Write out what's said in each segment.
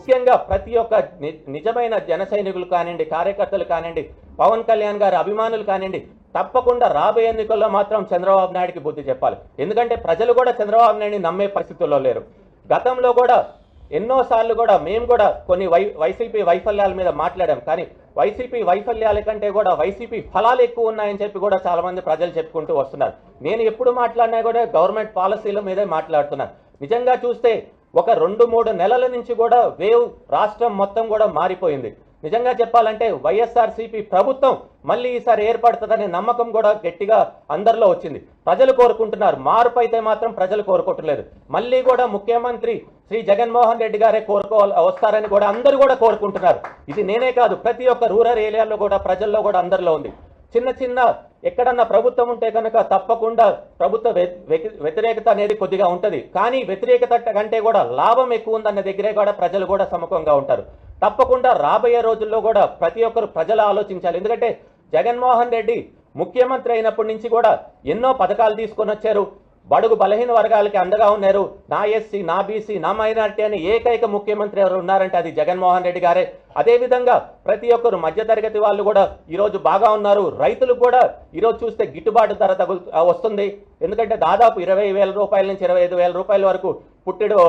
ముఖ్యంగా ప్రతి ఒక్క నిజమైన జన సైనికులు కానివ్వండి, కార్యకర్తలు కానివ్వండి, పవన్ కళ్యాణ్ గారి అభిమానులు కానివ్వండి, తప్పకుండా రాబోయే ఎన్నికల్లో మాత్రం చంద్రబాబు నాయుడికి బుద్ధి చెప్పాలి. ఎందుకంటే ప్రజలు కూడా చంద్రబాబు నాయుడిని నమ్మే పరిస్థితుల్లో లేరు. గతంలో కూడా ఎన్నోసార్లు కూడా మేము కూడా కొన్ని వైసీపీ వైఫల్యాల మీద మాట్లాడాం. కానీ వైసీపీ వైఫల్యాల కంటే కూడా వైసీపీ ఫలాలు ఎక్కువ ఉన్నాయని చెప్పి కూడా చాలా మంది ప్రజలు చెప్పుకుంటూ వస్తున్నారు. నేను ఎప్పుడు మాట్లాడినా కూడా గవర్నమెంట్ పాలసీల మీదే మాట్లాడుతున్నాను. నిజంగా చూస్తే ఒక 2-3 నెలల నుంచి కూడా వేవ్ రాష్ట్రం మొత్తం కూడా మారిపోయింది. నిజంగా చెప్పాలంటే వైఎస్ఆర్సీపీ ప్రభుత్వం మళ్ళీ ఈసారి ఏర్పడుతుందనే నమ్మకం కూడా గట్టిగా అందరిలో వచ్చింది. ప్రజలు కోరుకుంటున్నారు. మార్పు అయితే మాత్రం ప్రజలు కోరుకోవట్లేదు. మళ్ళీ కూడా ముఖ్యమంత్రి శ్రీ జగన్మోహన్ రెడ్డి గారే వస్తారని కూడా అందరూ కూడా కోరుకుంటున్నారు. ఇది నేనే కాదు, ప్రతి ఒక్క రూరల్ ఏరియాలో కూడా ప్రజల్లో కూడా అందరిలో ఉంది. చిన్న ఎక్కడన్నా ప్రభుత్వం ఉంటే కనుక తప్పకుండా ప్రభుత్వ వ్యతిరేకత అనేది కొద్దిగా ఉంటుంది. కానీ వ్యతిరేకత కంటే కూడా లాభం ఎక్కువ ఉందన్న దగ్గరే కూడా ప్రజలు కూడా సముఖంగా ఉంటారు. తప్పకుండా రాబోయే రోజుల్లో కూడా ప్రతి ఒక్కరు ప్రజలు ఆలోచించాలి. ఎందుకంటే జగన్మోహన్ రెడ్డి ముఖ్యమంత్రి అయినప్పటి నుంచి కూడా ఎన్నో పథకాలు తీసుకొని వచ్చారు. బడుగు బలహీన వర్గాలకి అండగా ఉన్నారు. నా ఎస్సీ, నా బీసీ, నా మైనారిటీ అని ఏకైక ముఖ్యమంత్రి ఎవరు ఉన్నారంటే అది జగన్మోహన్ రెడ్డి గారే. అదేవిధంగా ప్రతి ఒక్కరు మధ్యతరగతి వాళ్ళు కూడా ఈరోజు బాగా ఉన్నారు. రైతులకు కూడా ఈరోజు చూస్తే గిట్టుబాటు ధర వస్తుంది. ఎందుకంటే దాదాపు 20,000 రూపాయల నుంచి 25,000 రూపాయల వరకు పుట్టెడు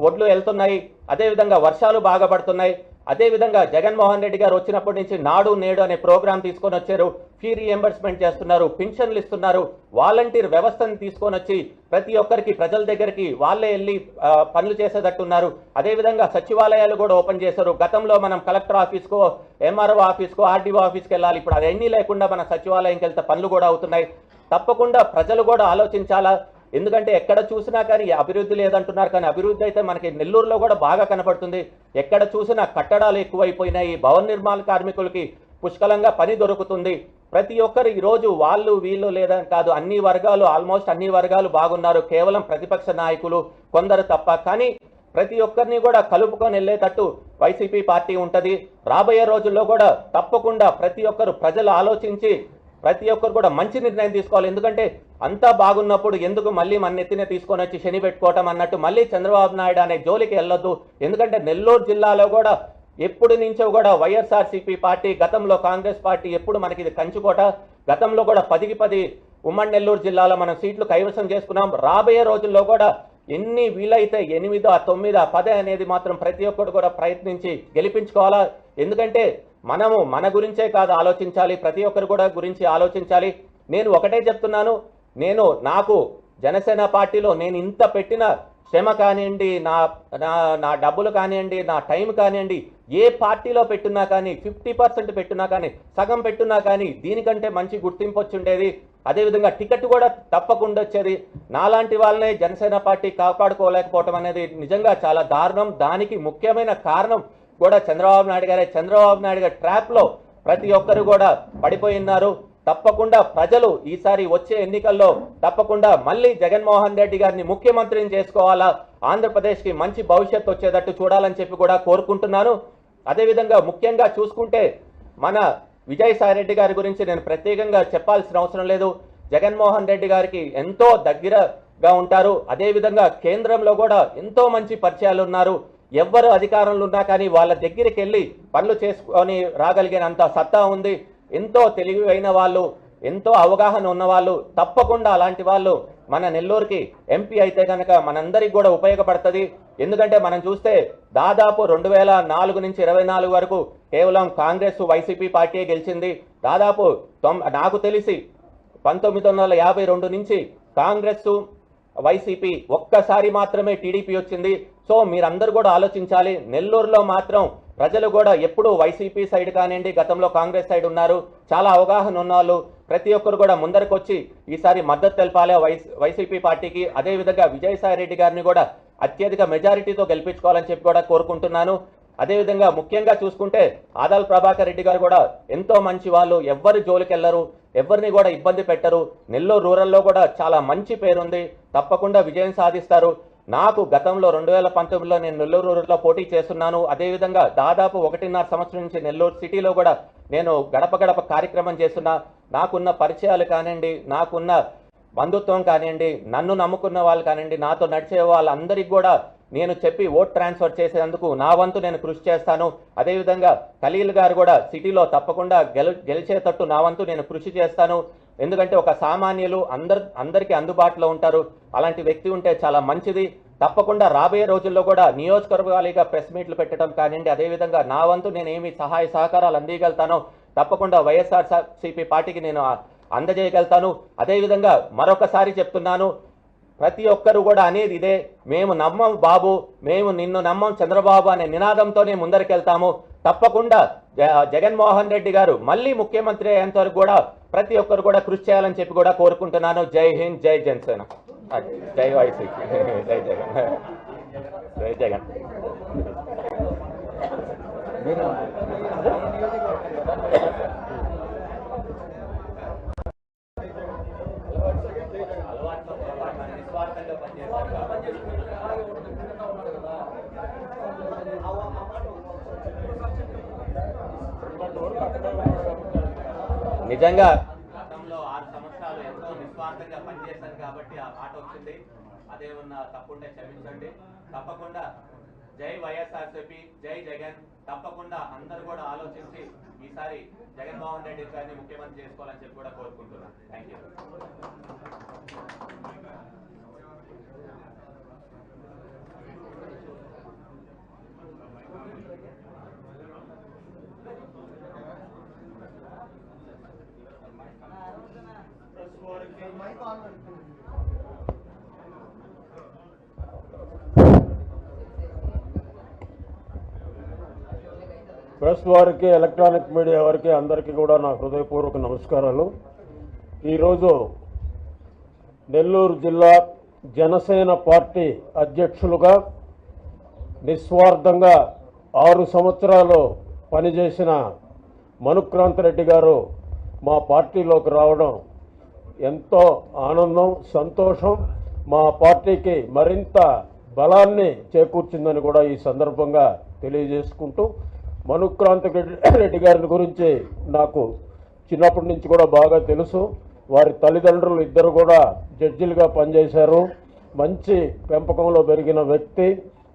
ఒడ్లు వెళ్తున్నాయి. అదేవిధంగా వర్షాలు బాగా పడుతున్నాయి. అదేవిధంగా జగన్మోహన్ రెడ్డి గారు వచ్చినప్పటి నుంచి నాడు నేడు అనే ప్రోగ్రాం తీసుకొని వచ్చారు. ఫీ రీఎంబర్స్మెంట్ చేస్తున్నారు, పింఛన్లు ఇస్తున్నారు, వాలంటీర్ వ్యవస్థను తీసుకొని వచ్చి ప్రతి ఒక్కరికి ప్రజల దగ్గరికి వాళ్ళే వెళ్ళి పనులు చేసేటట్టున్నారు. అదేవిధంగా సచివాలయాలు కూడా ఓపెన్ చేశారు. గతంలో మనం కలెక్టర్ ఆఫీస్కో, ఎంఆర్ఓ ఆఫీస్కో, ఆర్డీఓ ఆఫీస్కి వెళ్ళాలి. ఇప్పుడు అవన్నీ లేకుండా మన సచివాలయంకి వెళ్తే పనులు కూడా అవుతున్నాయి. తప్పకుండా ప్రజలు కూడా ఆలోచించాలా. ఎందుకంటే ఎక్కడ చూసినా కానీ అభివృద్ధి లేదంటున్నారు. కానీ అభివృద్ధి అయితే మనకి నెల్లూరులో కూడా బాగా కనపడుతుంది. ఎక్కడ చూసినా కట్టడాలు ఎక్కువైపోయినాయి. భవన నిర్మాణ కార్మికులకి పుష్కలంగా పని దొరుకుతుంది. ప్రతి ఒక్కరు ఈరోజు వాళ్ళు వీళ్ళు లేదని కాదు, అన్ని వర్గాలు ఆల్మోస్ట్ అన్ని వర్గాలు బాగున్నారు. కేవలం ప్రతిపక్ష నాయకులు కొందరు తప్ప. కానీ ప్రతి ఒక్కరిని కూడా కలుపుకొని వెళ్ళేటట్టు వైసీపీ పార్టీ ఉంటుంది. రాబోయే రోజుల్లో కూడా తప్పకుండా ప్రతి ఒక్కరు ప్రజలు ఆలోచించి ప్రతి ఒక్కరు కూడా మంచి నిర్ణయం తీసుకోవాలి. ఎందుకంటే అంతా బాగున్నప్పుడు ఎందుకు మళ్ళీ మన నెత్తిన తీసుకొని వచ్చి శని పెట్టుకోవటం అన్నట్టు మళ్ళీ చంద్రబాబు నాయుడు అనే జోలికి వెళ్ళొద్దు. ఎందుకంటే నెల్లూరు జిల్లాలో కూడా ఎప్పుడు నుంచో కూడా వైఎస్ఆర్సీపీ పార్టీ, గతంలో కాంగ్రెస్ పార్టీ ఎప్పుడు మనకి ఇది కంచుకోట. గతంలో కూడా 10కి 10 ఉమ్మడి నెల్లూరు జిల్లాలో మనం సీట్లు కైవసం చేసుకున్నాం. రాబోయే రోజుల్లో కూడా ఎన్ని వీలైతే 8, 9, 10 అనేది మాత్రం ప్రతి ఒక్కరు కూడా ప్రయత్నించి గెలిపించుకోవాలా. ఎందుకంటే మనము మన గురించే కాదు ఆలోచించాలి, ప్రతి ఒక్కరు కూడా గురించి ఆలోచించాలి. నేను ఒకటే చెప్తున్నాను, నాకు జనసేన పార్టీలో నేను ఇంత పెట్టిన శ్రమ కానివ్వండి, నా డబ్బులు కానివ్వండి, నా టైం కానివ్వండి, ఏ పార్టీలో పెట్టున్నా కానీ 50% పెట్టున్నా కానీ, సగం పెట్టున్నా కానీ దీనికంటే మంచి గుర్తింపు వచ్చి ఉండేది. అదేవిధంగా టికెట్ కూడా తప్పకుండా వచ్చేది. నాలాంటి వాళ్ళనే జనసేన పార్టీ కాపాడుకోలేకపోవటం అనేది నిజంగా చాలా దారుణం. దానికి ముఖ్యమైన కారణం కూడా చంద్రబాబు నాయుడు గారే. చంద్రబాబు నాయుడు గారి ట్రాప్లో ప్రతి ఒక్కరు కూడా పడిపోయి ఉన్నారు. తప్పకుండా ప్రజలు ఈసారి వచ్చే ఎన్నికల్లో తప్పకుండా మళ్ళీ జగన్మోహన్ రెడ్డి గారిని ముఖ్యమంత్రిని చేసుకోవాలా, ఆంధ్రప్రదేశ్కి మంచి భవిష్యత్తు వచ్చేటట్టు చూడాలని చెప్పి కూడా కోరుకుంటున్నాను. అదేవిధంగా ముఖ్యంగా చూసుకుంటే మన విజయసాయి రెడ్డి గారి గురించి నేను ప్రత్యేకంగా చెప్పాల్సిన అవసరం లేదు. జగన్మోహన్ రెడ్డి గారికి ఎంతో దగ్గరగా ఉంటారు. అదేవిధంగా కేంద్రంలో కూడా ఎంతో మంచి పరిచయాలు ఉన్నారు. ఎవ్వరు అధికారంలో ఉన్నా కానీ వాళ్ళ దగ్గరికి వెళ్ళి పనులు చేసుకొని రాగలిగినంత సత్తా ఉంది. ఎంతో తెలివైన వాళ్ళు, ఎంతో అవగాహన ఉన్నవాళ్ళు. తప్పకుండా అలాంటి వాళ్ళు మన నెల్లూరుకి ఎంపీ అయితే కనుక మనందరికి కూడా ఉపయోగపడుతుంది. ఎందుకంటే మనం చూస్తే దాదాపు 2004 నుంచి 24 వరకు కేవలం కాంగ్రెస్ వైసీపీ పార్టీ గెలిచింది. దాదాపు నాకు తెలిసి 1952 నుంచి కాంగ్రెస్ వైసీపీ ఒక్కసారి మాత్రమే టీడీపీ వచ్చింది. సో మీరందరూ కూడా ఆలోచించాలి. నెల్లూరులో మాత్రం ప్రజలు కూడా ఎప్పుడు వైసీపీ సైడ్ కానివ్వండి, గతంలో కాంగ్రెస్ సైడ్ ఉన్నారు. చాలా అవగాహన ఉన్న వాళ్ళు ప్రతి ఒక్కరు కూడా ముందరకు వచ్చి ఈసారి మద్దతు తెలపాలి వైసీపీ పార్టీకి. అదేవిధంగా విజయసాయి రెడ్డి గారిని కూడా అత్యధిక మెజారిటీతో గెలిపించుకోవాలని చెప్పి కూడా కోరుకుంటున్నాను. అదేవిధంగా ముఖ్యంగా చూసుకుంటే ఆదాల ప్రభాకర్ రెడ్డి గారు కూడా ఎంతో మంచి వాళ్ళు. ఎవ్వరి జోలికి వెళ్ళరు, ఎవరిని కూడా ఇబ్బంది పెట్టరు. నెల్లూరు రూరల్లో కూడా చాలా మంచి పేరుంది. తప్పకుండా విజయం సాధిస్తారు. నాకు గతంలో 2019లో నేను నెల్లూరు రూరల్లో పోటీ చేస్తున్నాను. అదేవిధంగా దాదాపు 1.5 సంవత్సరం నుంచి నెల్లూరు సిటీలో కూడా నేను గడప గడప కార్యక్రమం చేస్తున్నా. నాకున్న పరిచయాలు కానివ్వండి, నాకున్న బంధుత్వం కానివ్వండి, నన్ను నమ్ముకున్న వాళ్ళు కానివ్వండి, నాతో నడిచే వాళ్ళందరికీ కూడా నేను చెప్పి ఓట్ ట్రాన్స్ఫర్ చేసేందుకు నా వంతు నేను కృషి చేస్తాను. అదేవిధంగా ఖలీల్ గారు కూడా సిటీలో తప్పకుండా గెలిచేటట్టు నా వంతు నేను కృషి చేస్తాను. ఎందుకంటే ఒక సామాన్యులు అందరికీ అందుబాటులో ఉంటారు. అలాంటి వ్యక్తి ఉంటే చాలా మంచిది. తప్పకుండా రాబోయే రోజుల్లో కూడా నియోజకవర్గాలుగా ప్రెస్ మీట్లు పెట్టడం కానివ్వండి, అదేవిధంగా నా వంతు నేను ఏమి సహాయ సహకారాలు అందియగలుగుతానో తప్పకుండా వైఎస్ఆర్సీపీ పార్టీకి నేను అందజేయగలుగుతాను. అదేవిధంగా మరొకసారి చెప్తున్నాను, ప్రతి ఒక్కరు కూడా అనేది ఇదే, మేము నమ్మం బాబు, మేము నిన్ను నమ్మం చంద్రబాబు అనే నినాదంతోనే ముందరికెళ్తాము. తప్పకుండా జగన్మోహన్ రెడ్డి గారు మళ్ళీ ముఖ్యమంత్రి అయ్యేంత వరకు కూడా ప్రతి ఒక్కరు కూడా కృషి చేయాలని చెప్పి కూడా కోరుకుంటున్నాను. జై హింద్, జై జనసేన, జై వైసీపీ, జై జగన్, జై జగన్. నిజంగా గతంలో 6 సంవత్సరాలు ఎంతో నిస్వార్థంగా పనిచేశాను కాబట్టి ఆ మాట వచ్చింది. అదేమన్నా తప్పుంటే క్షమించండి. తప్పకుండా జై వైఎస్ఆర్సీపీ, జై జగన్. తప్పకుండా అందరూ కూడా ఆలోచించి ఈసారి జగన్మోహన్ రెడ్డి గారిని ముఖ్యమంత్రి చేసుకోవాలని చెప్పి కూడా కోరుకుంటున్నాను. Thank you. ప్రెస్ వారికి, ఎలక్ట్రానిక్ మీడియా వారికి అందరికీ కూడా నా హృదయపూర్వక నమస్కారాలు. ఈరోజు నెల్లూరు జిల్లా జనసేన పార్టీ అధ్యక్షులుగా నిస్వార్థంగా 6 సంవత్సరాలు పనిచేసిన మనుక్రాంత్ రెడ్డి గారు మా పార్టీలోకి రావడం ఎంతో ఆనందం, సంతోషం. మా పార్టీకి మరింత బలాన్ని చేకూర్చిందని కూడా ఈ సందర్భంగా తెలియజేసుకుంటూ, మనుక్రాంత్ రెడ్డి గారి గురించి నాకు చిన్నప్పటి నుంచి కూడా బాగా తెలుసు. వారి తల్లిదండ్రులు ఇద్దరు కూడా జడ్జిలుగా పనిచేశారు. మంచి పెంపకంలో పెరిగిన వ్యక్తి.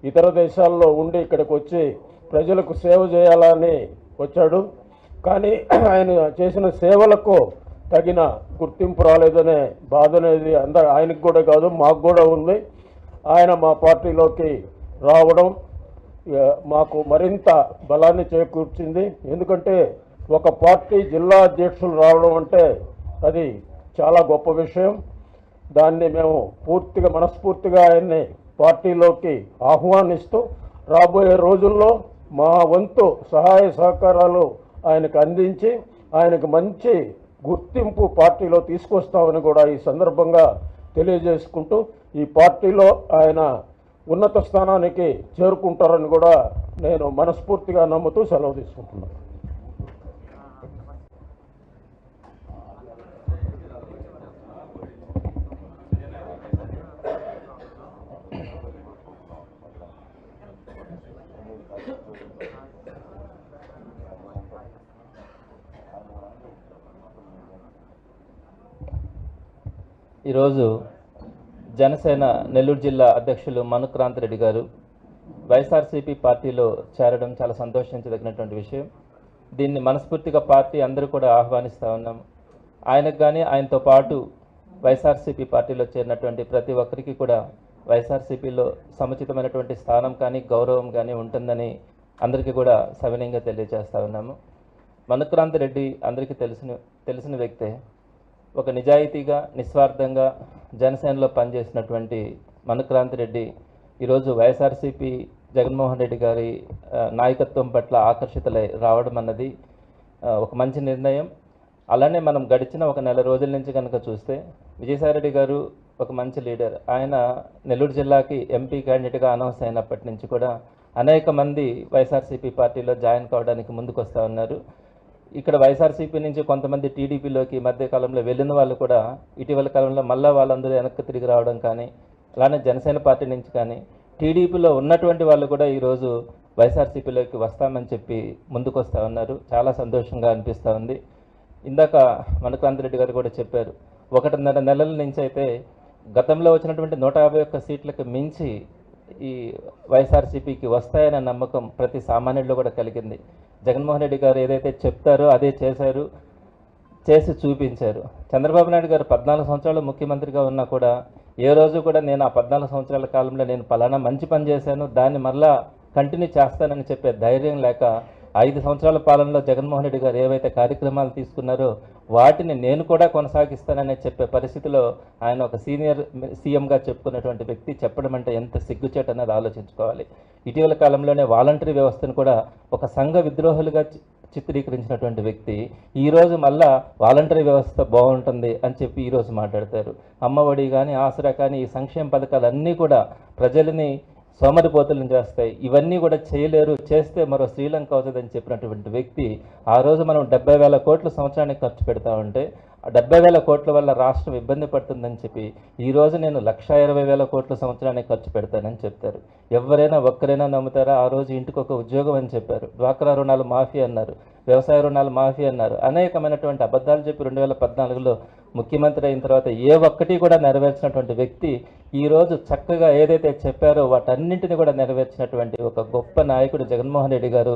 ఇతర దేశాల్లో ఉండి ఇక్కడికి వచ్చి ప్రజలకు సేవ చేయాలని వచ్చాడు. కానీ ఆయన చేసిన సేవలకు తగిన గుర్తింపు రాలేదనే బాధ అనేది ఆయనకు కూడా కాదు, మాకు కూడా ఉంది. ఆయన మా పార్టీలోకి రావడం మాకు మరింత బలాన్ని చేకూర్చింది. ఎందుకంటే ఒక పార్టీ జిల్లా అధ్యక్షులు రావడం అంటే అది చాలా గొప్ప విషయం. దాన్ని మేము మనస్ఫూర్తిగా ఆయన్ని పార్టీలోకి ఆహ్వానిస్తూ రాబోయే రోజుల్లో మా వంతు సహాయ సహకారాలు ఆయనకు అందించి ఆయనకు మంచి గుర్తింపు పార్టీలో తీసుకొస్తామని కూడా ఈ సందర్భంగా తెలియజేసుకుంటూ, ఈ పార్టీలో ఆయన ఉన్నత స్థానానికి చేరుకుంటారని కూడా నేను మనస్ఫూర్తిగా నమ్ముతూ సెలవు తీసుకుంటున్నాను. ఈరోజు జనసేన నెల్లూరు జిల్లా అధ్యక్షులు మనుక్రాంత్ రెడ్డి గారు వైఎస్ఆర్సీపీ పార్టీలో చేరడం చాలా సంతోషించదగినటువంటి విషయం. దీన్ని మనస్ఫూర్తిగా పార్టీ అందరూ కూడా ఆహ్వానిస్తూ ఉన్నాము. ఆయనకు కానీ ఆయనతో పాటు వైఎస్ఆర్సీపీ పార్టీలో చేరినటువంటి ప్రతి ఒక్కరికి కూడా వైఎస్ఆర్సీపీలో సముచితమైనటువంటి స్థానం కానీ గౌరవం కానీ ఉంటుందని అందరికీ కూడా సవినయంగా తెలియజేస్తూ ఉన్నాము. మనుక్రాంత్ రెడ్డి అందరికీ తెలిసిన వ్యక్తే. ఒక నిజాయితీగా, నిస్వార్థంగా జనసేనలో పనిచేసినటువంటి మనుక్రాంత్ రెడ్డి ఈరోజు వైఎస్ఆర్సీపీ జగన్మోహన్ రెడ్డి గారి నాయకత్వం పట్ల ఆకర్షితులై రావడం అన్నది ఒక మంచి నిర్ణయం. అలానే మనం గడిచిన ఒక నెల రోజుల నుంచి కనుక చూస్తే విజయసాయిరెడ్డి గారు ఒక మంచి లీడర్. ఆయన నెల్లూరు జిల్లాకి ఎంపీ క్యాండిడేట్గా అనౌన్స్ అయినప్పటి నుంచి కూడా అనేక మంది వైఎస్ఆర్సీపీ పార్టీలో జాయిన్ కావడానికి ముందుకు వస్తూ ఉన్నారు. ఇక్కడ వైఎస్ఆర్సీపీ నుంచి కొంతమంది టీడీపీలోకి మధ్య కాలంలో వెళ్ళిన వాళ్ళు కూడా ఇటీవల కాలంలో మళ్ళీ వాళ్ళందరూ వెనక్కి తిరిగి రావడం కానీ, అలానే జనసేన పార్టీ నుంచి కానీ టీడీపీలో ఉన్నటువంటి వాళ్ళు కూడా ఈరోజు వైఎస్ఆర్సీపీలోకి వస్తామని చెప్పి ముందుకు వస్తూ ఉన్నారు. చాలా సంతోషంగా అనిపిస్తూ ఉంది. ఇందాక మనుక్రాంత్ రెడ్డి గారు కూడా చెప్పారు, 1.5 నెలల నుంచి అయితే గతంలో వచ్చినటువంటి 151 సీట్లకు మించి ఈ వైఎస్ఆర్సీపీకి వస్తాయనే నమ్మకం ప్రతి సామాన్యుడిలో కూడా కలిగింది. జగన్మోహన్ రెడ్డి గారు ఏదైతే చెప్తారో అదే చేశారు, చేసి చూపించారు. చంద్రబాబు నాయుడు గారు 14 సంవత్సరాలు ముఖ్యమంత్రిగా ఉన్నా కూడా ఏ రోజు కూడా నేను ఆ 14 సంవత్సరాల కాలంలో నేను పలానా మంచి పని చేశాను, దాన్ని మళ్ళా కంటిన్యూ చేస్తానని చెప్పే ధైర్యం లేక 5 సంవత్సరాల పాలనలో జగన్మోహన్ రెడ్డి గారు ఏవైతే కార్యక్రమాలు తీసుకున్నారో వాటిని నేను కూడా కొనసాగిస్తానని చెప్పే పరిస్థితిలో ఆయన ఒక సీనియర్ సీఎంగా చెప్పుకున్నటువంటి వ్యక్తి చెప్పడం అంటే ఎంత సిగ్గుచేటు అన్నది ఆలోచించుకోవాలి. ఇటీవల కాలంలోనే వాలంటరీ వ్యవస్థను కూడా ఒక సంఘ విద్రోహులుగా చిత్రీకరించినటువంటి వ్యక్తి ఈరోజు మళ్ళా వాలంటరీ వ్యవస్థ బాగుంటుంది అని చెప్పి ఈరోజు మాట్లాడతారు. అమ్మఒడి కానీ, ఆసరా కానీ, ఈ సంక్షేమ పథకాలన్నీ కూడా ప్రజలని సోమరిపోతులను చేస్తాయి, ఇవన్నీ కూడా చేయలేరు, చేస్తే మరో శ్రీలంక అవుతుందని చెప్పినటువంటి వ్యక్తి ఆ రోజు మనం 70,000 కోట్లు సంవత్సరానికి ఖర్చు పెడతా ఉంటే ఆ 70,000 కోట్ల వల్ల రాష్ట్రం ఇబ్బంది పడుతుందని చెప్పి ఈరోజు నేను 1,20,000 కోట్ల సంవత్సరానికి ఖర్చు పెడతానని చెప్తారు. ఎవరైనా ఒక్కరైనా నమ్ముతారా? ఆ రోజు ఇంటికి ఒక ఉద్యోగం అని చెప్పారు, డ్వాక్రా రుణాలు మాఫీ అన్నారు, వ్యవసాయ రుణాలు మాఫీ అన్నారు, అనేకమైనటువంటి అబద్ధాలు చెప్పి 2014లో ముఖ్యమంత్రి అయిన తర్వాత ఏ ఒక్కటి కూడా నెరవేర్చినటువంటి వ్యక్తి ఈరోజు చక్కగా ఏదైతే చెప్పారో వాటన్నింటినీ కూడా నెరవేర్చినటువంటి ఒక గొప్ప నాయకుడు జగన్మోహన్ రెడ్డి గారు.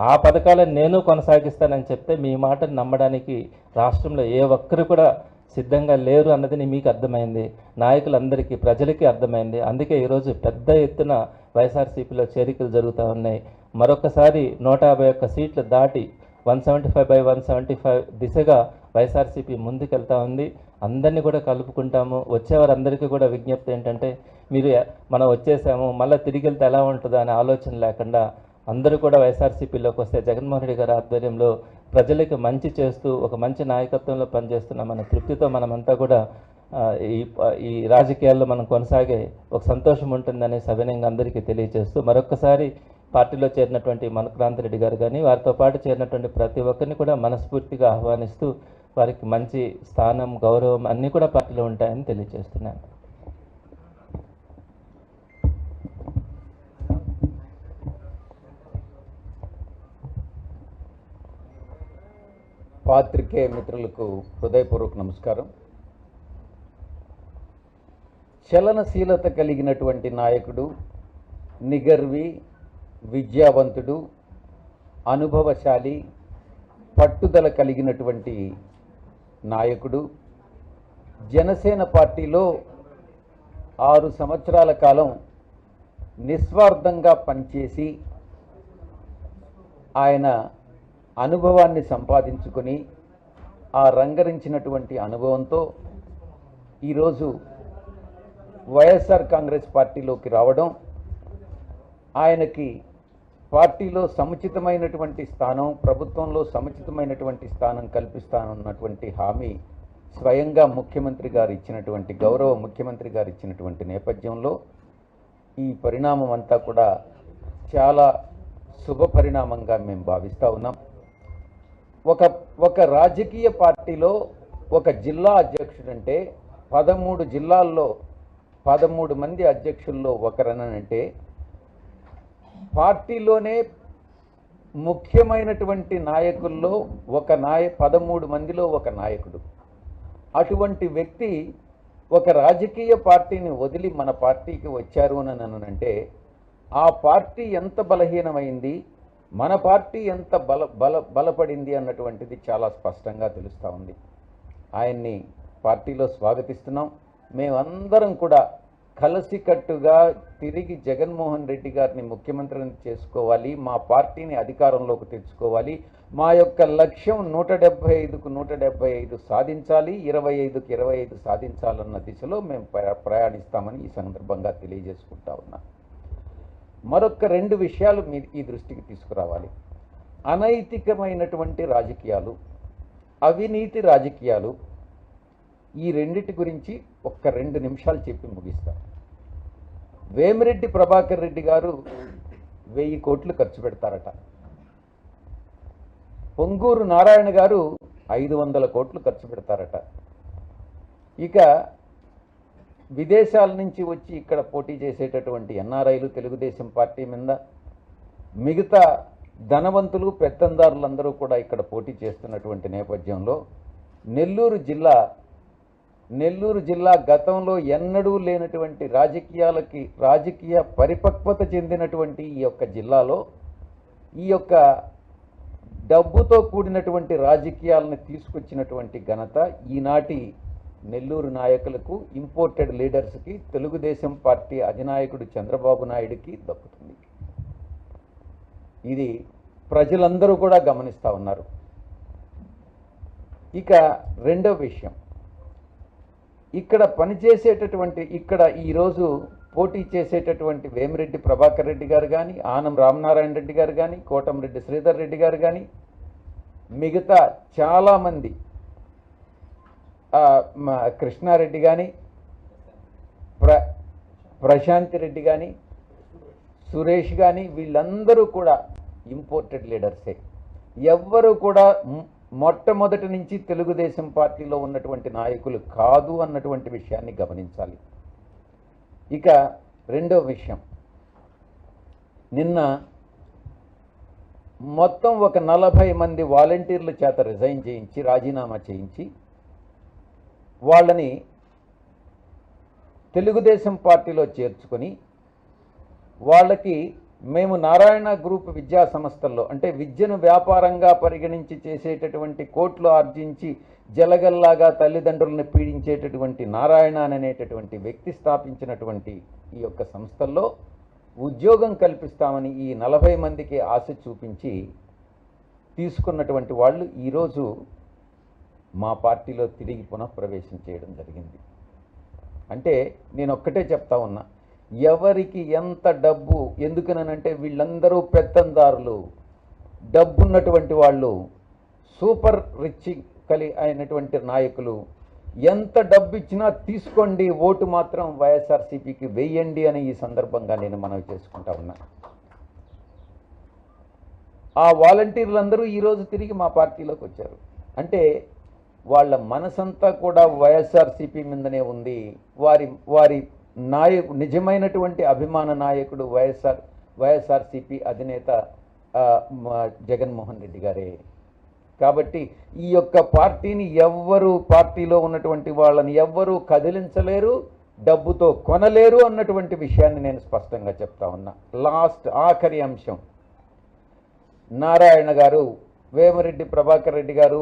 ఆ పథకాలను నేను కొనసాగిస్తానని చెప్తే మీ మాటను నమ్మడానికి రాష్ట్రంలో ఏ ఒక్కరు కూడా సిద్ధంగా లేరు అన్నది మీకు అర్థమైంది, నాయకులందరికీ ప్రజలకి అర్థమైంది. అందుకే ఈరోజు పెద్ద ఎత్తున వైఎస్ఆర్సీపీలో చేరికలు జరుగుతూ ఉన్నాయి. మరొకసారి 151 సీట్లు దాటి 175/175 దిశగా వైఎస్ఆర్సీపీ ముందుకెళ్తా ఉంది. అందరినీ కూడా కలుపుకుంటాము. వచ్చేవారందరికీ కూడా విజ్ఞప్తి ఏంటంటే మీరు మనం వచ్చేసాము మళ్ళీ తిరిగి వెళ్తే ఎలా ఉంటుందో అనే ఆలోచన లేకుండా అందరూ కూడా వైఎస్ఆర్సీపీలోకి వస్తే జగన్మోహన్ రెడ్డి గారి ఆధ్వర్యంలో ప్రజలకు మంచి చేస్తూ ఒక మంచి నాయకత్వంలో పనిచేస్తున్న మన తృప్తితో మనమంతా కూడా ఈ రాజకీయాల్లో మనం కొనసాగే ఒక సంతోషం ఉంటుందని సవినయంగా అందరికీ తెలియజేస్తూ మరొక్కసారి పార్టీలో చేరినటువంటి మనుక్రాంత్ రెడ్డి గారు కానీ వారితో పాటు చేరినటువంటి ప్రతి ఒక్కరిని కూడా మనస్ఫూర్తిగా ఆహ్వానిస్తూ వారికి మంచి స్థానం, గౌరవం అన్నీ కూడా పార్టీలో ఉంటాయని తెలియజేస్తున్నాను. పాత్రికేయ మిత్రులకు హృదయపూర్వక నమస్కారం. చలనశీలత కలిగినటువంటి నాయకుడు, నిగర్వి, విద్యావంతుడు, అనుభవశాలి, పట్టుదల కలిగినటువంటి నాయకుడు. జనసేన పార్టీలో 6 సంవత్సరాల కాలం నిస్వార్థంగా పనిచేసి ఆయన అనుభవాన్ని సంపాదించుకొని ఆ రంగరించినటువంటి అనుభవంతో ఈరోజు వైఎస్ఆర్ కాంగ్రెస్ పార్టీలోకి రావడం, ఆయనకి పార్టీలో సముచితమైనటువంటి స్థానం, ప్రభుత్వంలో సముచితమైనటువంటి స్థానం కల్పిస్తానన్నటువంటి హామీ స్వయంగా ముఖ్యమంత్రి గారు ఇచ్చినటువంటి, గౌరవ ముఖ్యమంత్రి గారు ఇచ్చినటువంటి నేపథ్యంలో ఈ పరిణామం అంతా కూడా చాలా శుభ పరిణామంగా మేము భావిస్తూ ఉన్నాం. ఒక రాజకీయ పార్టీలో ఒక జిల్లా అధ్యక్షుడంటే 13 జిల్లాల్లో 13 మంది అధ్యక్షుల్లో ఒకరనంటే పార్టీలోనే ముఖ్యమైనటువంటి నాయకుల్లో 13 మందిలో ఒక నాయకుడు. అటువంటి వ్యక్తి ఒక రాజకీయ పార్టీని వదిలి మన పార్టీకి వచ్చారు అని అంటే ఆ పార్టీ ఎంత బలహీనమైంది, మన పార్టీ ఎంత బలపడింది అన్నటువంటిది చాలా స్పష్టంగా తెలుస్తూ ఉంది. ఆయన్ని పార్టీలో స్వాగతిస్తున్నాం. మేమందరం కూడా కలిసికట్టుగా తిరిగి జగన్మోహన్ రెడ్డి గారిని ముఖ్యమంత్రిని చేసుకోవాలి, మా పార్టీని అధికారంలోకి తెచ్చుకోవాలి, మా యొక్క లక్ష్యం 175కు 175 సాధించాలి, 25కు 25 సాధించాలన్న దిశలో మేము ప్రయాణిస్తామని ఈ సందర్భంగా తెలియజేసుకుంటా ఉన్నాం. మరొక 2 విషయాలు మీరు ఈ దృష్టికి తీసుకురావాలి. అనైతికమైనటువంటి రాజకీయాలు, అవినీతి రాజకీయాలు, ఈ రెండిటి గురించి ఒక్క 2 నిమిషాలు చెప్పి ముగిస్తాం. వేమిరెడ్డి ప్రభాకర్ రెడ్డి గారు 1000 కోట్లు ఖర్చు పెడతారట. పొంగూరు నారాయణ గారు 500 కోట్లు ఖర్చు పెడతారట. ఇక విదేశాల నుంచి వచ్చి ఇక్కడ పోటీ చేసేటటువంటి ఎన్ఆర్ఐలు తెలుగుదేశం పార్టీ మీద, మిగతా ధనవంతులు పెత్తందారులందరూ కూడా ఇక్కడ పోటీ చేస్తున్నటువంటి నేపథ్యంలో నెల్లూరు జిల్లా నెల్లూరు జిల్లా గతంలో ఎన్నడూ లేనటువంటి రాజకీయ పరిపక్వత చెందినటువంటి ఈ యొక్క జిల్లాలో ఈ యొక్క డబ్బుతో కూడినటువంటి రాజకీయాలను తీసుకొచ్చినటువంటి ఘనత ఈనాటి నెల్లూరు నాయకులకు, ఇంపోర్టెడ్ లీడర్స్కి, తెలుగుదేశం పార్టీ అధినాయకుడు చంద్రబాబు నాయుడికి దక్కుతుంది. ఇది ప్రజలందరూ కూడా గమనిస్తూ ఉన్నారు. ఇక రెండో విషయం, ఇక్కడ ఈరోజు పోటీ చేసేటటువంటి వేమిరెడ్డి ప్రభాకర్ రెడ్డి గారు కానీ, ఆనం రామనారాయణ రెడ్డి గారు కానీ, కోటంరెడ్డి శ్రీధర్ రెడ్డి గారు కానీ, మిగతా చాలామంది, కృష్ణారెడ్డి కానీ, ప్రశాంతి రెడ్డి కానీ, సురేష్ కానీ, వీళ్ళందరూ కూడా ఇంపోర్టెడ్ లీడర్సే. ఎవ్వరూ కూడా మొట్టమొదటి నుంచి తెలుగుదేశం పార్టీలో ఉన్నటువంటి నాయకులు కాదు అన్నటువంటి విషయాన్ని గమనించాలి. ఇక రెండో విషయం, నిన్న మొత్తం ఒక 40 మంది వాలంటీర్ల చేత రిజైన్ చేయించి, రాజీనామా చేయించి, వాళ్ళని తెలుగుదేశం పార్టీలో చేర్చుకొని, వాళ్ళకి మేము నారాయణ గ్రూప్ విద్యా సంస్థల్లో, అంటే విద్యను వ్యాపారంగా పరిగణించి చేసేటటువంటి, కోట్లు ఆర్జించి జలగల్లాగా తల్లిదండ్రులను పీడించేటటువంటి నారాయణ అనేటటువంటి వ్యక్తి స్థాపించినటువంటి ఈ యొక్క సంస్థల్లో ఉద్యోగం కల్పిస్తామని ఈ 40 మందికి ఆశ చూపించి తీసుకున్నటువంటి వాళ్ళు ఈరోజు మా పార్టీలో తిరిగి పునఃప్రవేశం చేయడం జరిగింది. అంటే నేను ఒక్కటే చెప్తా ఉన్నా, ఎవరికి ఎంత డబ్బు, ఎందుకనంటే వీళ్ళందరూ పెత్తందారులు, డబ్బున్నటువంటి వాళ్ళు, సూపర్ రిచ్ అయినటువంటి నాయకులు. ఎంత డబ్బు ఇచ్చినా తీసుకోండి, ఓటు మాత్రం వైఎస్ఆర్సీపీకి వేయండి అని ఈ సందర్భంగా నేను మనవి చేసుకుంటా ఉన్నా. ఆ వాలంటీర్లందరూ ఈరోజు తిరిగి మా పార్టీలోకి వచ్చారు. అంటే వాళ్ళ మనసంతా కూడా వైఎస్ఆర్సీపీ మీదనే ఉంది. వారి నిజమైనటువంటి అభిమాన నాయకుడు వైఎస్ఆర్సీపీ అధినేత జగన్మోహన్ రెడ్డి గారే. కాబట్టి ఈ యొక్క పార్టీని పార్టీలో ఉన్నటువంటి వాళ్ళని ఎవ్వరూ కదిలించలేరు, డబ్బుతో కొనలేరు అన్నటువంటి విషయాన్ని నేను స్పష్టంగా చెప్తా ఉన్నా. ఆఖరి అంశం, నారాయణ గారు, వేమిరెడ్డి ప్రభాకర్ రెడ్డి గారు,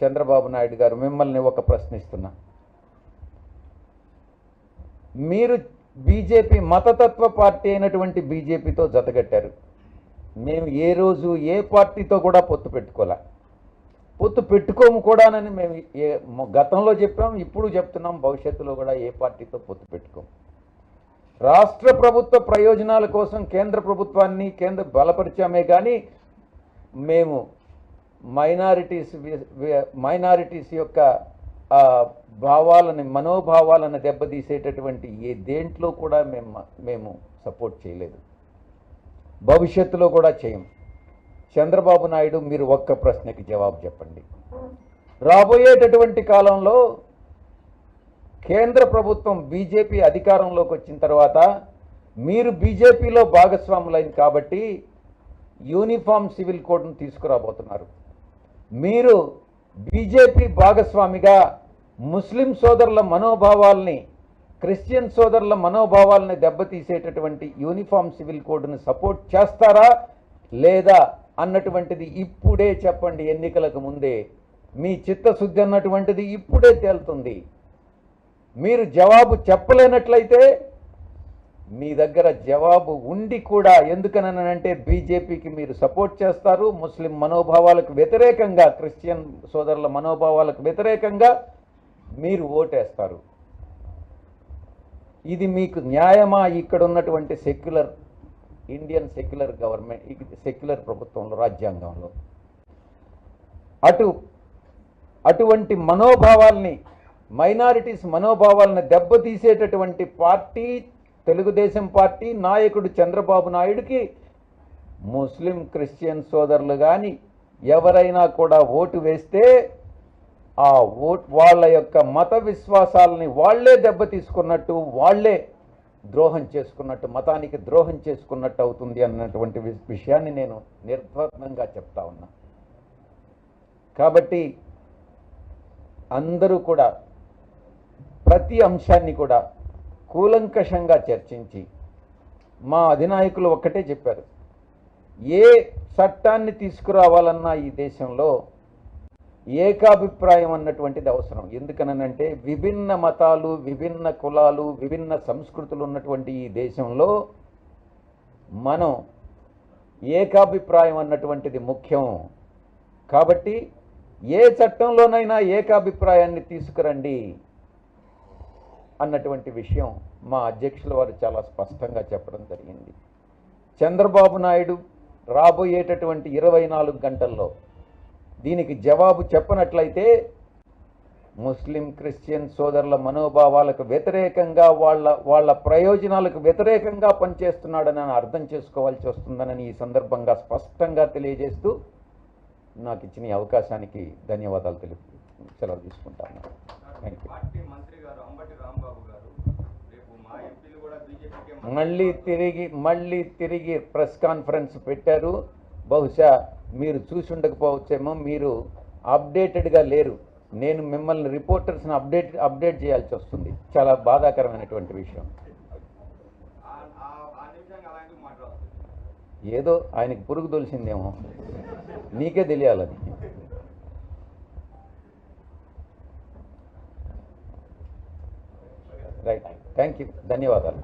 చంద్రబాబు నాయుడు గారు, మిమ్మల్ని ఒక ప్రశ్నిస్తున్నా. మీరు బీజేపీ మతతత్వ పార్టీ అయినటువంటి బీజేపీతో జతగట్టారు. మేము ఏ రోజు ఏ పార్టీతో కూడా పొత్తు పెట్టుకోము కూడానని మేము గతంలో చెప్పాం, ఇప్పుడు చెప్తున్నాం, భవిష్యత్తులో కూడా ఏ పార్టీతో పొత్తు పెట్టుకోము. రాష్ట్ర ప్రభుత్వ ప్రయోజనాల కోసం కేంద్ర ప్రభుత్వాన్ని బలపరిచామే కానీ మేము మైనారిటీస్ యొక్క మనోభావాలను దెబ్బతీసేటటువంటి దేంట్లో కూడా మేము సపోర్ట్ చేయలేదు, భవిష్యత్తులో కూడా చేయం. చంద్రబాబు నాయుడు, మీరు ఒక్క ప్రశ్నకి జవాబు చెప్పండి. రాబోయేటటువంటి కాలంలో కేంద్ర ప్రభుత్వం బీజేపీ అధికారంలోకి వచ్చిన తర్వాత మీరు బీజేపీలో భాగస్వాములైంది కాబట్టి యూనిఫామ్ సివిల్ కోడ్ను తీసుకురాబోతున్నారు. మీరు బీజేపీ భాగస్వామిగా ముస్లిం సోదరుల మనోభావాల్ని, క్రిస్టియన్ సోదరుల మనోభావాలని దెబ్బతీసేటటువంటి యూనిఫామ్ సివిల్ కోడ్ను సపోర్ట్ చేస్తారా లేదా అన్నటువంటిది ఇప్పుడే చెప్పండి. ఎన్నికలకు ముందే మీ చిత్తశుద్ధి అన్నటువంటిది ఇప్పుడే తేలుతుంది. మీరు జవాబు చెప్పలేనట్లయితే, మీ దగ్గర జవాబు ఉండి కూడా ఎందుకనంటే బీజేపీకి మీరు సపోర్ట్ చేస్తారు, ముస్లిం మనోభావాలకు వ్యతిరేకంగా, క్రిస్టియన్ సోదరుల మనోభావాలకు వ్యతిరేకంగా మీరు ఓటేస్తారు. ఇది మీకు న్యాయమా? ఇక్కడ ఉన్నటువంటి ఇండియన్ సెక్యులర్ గవర్నమెంట్, సెక్యులర్ ప్రభుత్వంలో, రాజ్యాంగంలో అటువంటి మనోభావాల్ని, మైనారిటీస్ మనోభావాలను దెబ్బతీసేటటువంటి పార్టీ తెలుగుదేశం పార్టీ, నాయకుడు చంద్రబాబు నాయుడికి ముస్లిం క్రిస్టియన్ సోదరులు కానీ ఎవరైనా కూడా ఓటు వేస్తే ఆ వాళ్ళ యొక్క మత విశ్వాసాలని వాళ్లే దెబ్బతీసుకున్నట్టు, వాళ్లే ద్రోహం చేసుకున్నట్టు, మతానికి ద్రోహం చేసుకున్నట్టు అవుతుంది అన్నటువంటి విషయాన్ని నేను నిర్ధారణంగా చెప్తా ఉన్నా. కాబట్టి అందరూ కూడా ప్రతి అంశాన్ని కూడా కూలంకషంగా చర్చించి మా అధినాయకులు ఒక్కటే చెప్పారు, ఏ చట్టాన్ని తీసుకురావాలన్నా ఈ దేశంలో ఏకాభిప్రాయం అన్నటువంటిది అవసరం. ఎందుకనంటే విభిన్న మతాలు, విభిన్న కులాలు, విభిన్న సంస్కృతులు ఉన్నటువంటి ఈ దేశంలో మనం ఏకాభిప్రాయం అన్నటువంటిది ముఖ్యం. కాబట్టి ఏ చట్టంలోనైనా ఏకాభిప్రాయాన్ని తీసుకురండి అన్నటువంటి విషయం మా అధ్యక్షుల వారు చాలా స్పష్టంగా చెప్పడం జరిగింది. చంద్రబాబు నాయుడు రాబోయేటటువంటి 24 గంటల్లో దీనికి జవాబు చెప్పనట్లయితే ముస్లిం క్రిస్టియన్ సోదరుల మనోభావాలకు వ్యతిరేకంగా వాళ్ళ ప్రయోజనాలకు వ్యతిరేకంగా పనిచేస్తున్నాడని అర్థం చేసుకోవాల్సి వస్తుందని ఈ సందర్భంగా స్పష్టంగా తెలియజేస్తూ నాకు ఇచ్చిన ఈ అవకాశానికి ధన్యవాదాలు సెలవు తీసుకుంటాను. Thank you. మళ్ళీ తిరిగి ప్రెస్ కాన్ఫరెన్స్ పెట్టారు. బహుశా మీరు చూసి ఉండకపోవచ్చేమో, మీరు అప్డేటెడ్గా లేరు. నేను మిమ్మల్ని రిపోర్టర్స్ని అప్డేట్ చేయాల్సి వస్తుంది. చాలా బాధాకరమైనటువంటి విషయం. ఏదో ఆయనకి పురుగు తొలిసిందేమో, నీకే తెలియాలని. రైట్, థ్యాంక్ యూ, ధన్యవాదాలు.